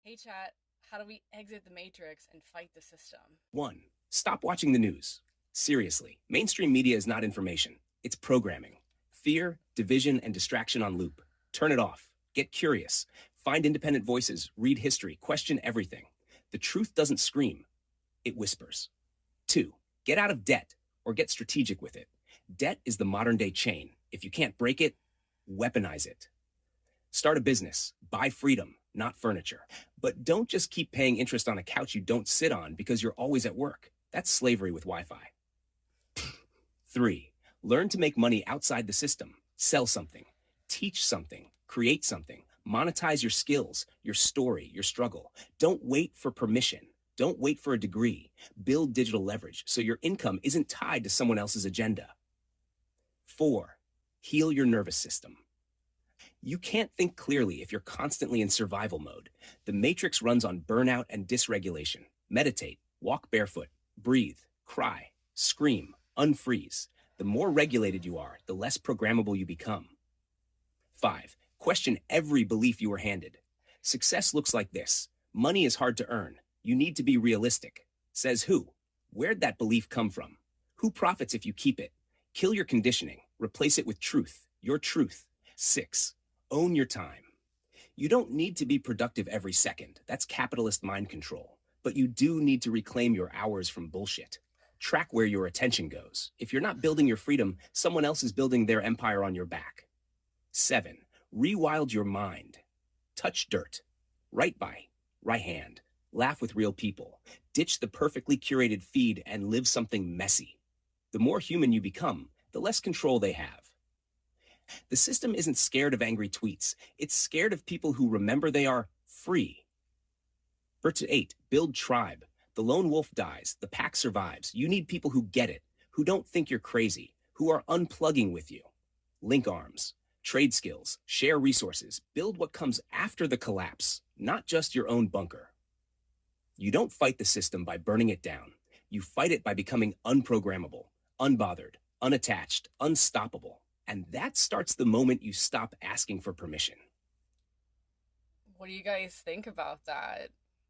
Hey chat, how do we exit the matrix and fight the system? 1. Stop watching the news. Seriously, mainstream media is not information, it's programming. Fear, division, and distraction on loop. Turn it off. Get curious. Find independent voices, read history, question everything. The truth doesn't scream, it whispers. 2. Get out of debt or get strategic with it. Debt is the modern day chain. If you can't break it, weaponize it. Start a business, buy freedom, not furniture. But don't just keep paying interest on a couch you don't sit on because you're always at work. That's slavery with Wi Fi. 3. Learn to make money outside the system. Sell something, teach something, create something, monetize your skills, your story, your struggle. Don't wait for permission. Don't wait for a degree. Build digital leverage so your income isn't tied to someone else's agenda. 4. Heal your nervous system. You can't think clearly if you're constantly in survival mode. The matrix runs on burnout and dysregulation. Meditate, walk barefoot, breathe, cry, scream, unfreeze. The more regulated you are, the less programmable you become. 5. Question every belief you were handed. Success looks like this. Money is hard to earn. You need to be realistic. Says who? Where'd that belief come from? Who profits if you keep it? Kill your conditioning. Replace it with truth. Your truth. 6. Own your time. You don't need to be productive every second. That's capitalist mind control. But you do need to reclaim your hours from bullshit. Track where your attention goes. If you're not building your freedom, someone else is building their empire on your back. 7. Rewild your mind. Touch dirt. Write by right hand. Laugh with real people. Ditch the perfectly curated feed and live something messy. The more human you become, the less control they have. The system isn't scared of angry tweets. It's scared of people who remember they are free. Verse 8, build tribe. The lone wolf dies. The pack survives. You need people who get it, who don't think you're crazy, who are unplugging with you. Link arms, trade skills, share resources, build what comes after the collapse, not just your own bunker. You don't fight the system by burning it down. You fight it by becoming unprogrammable, unbothered, unattached, unstoppable. And that starts the moment you stop asking for permission. What do you guys think about that?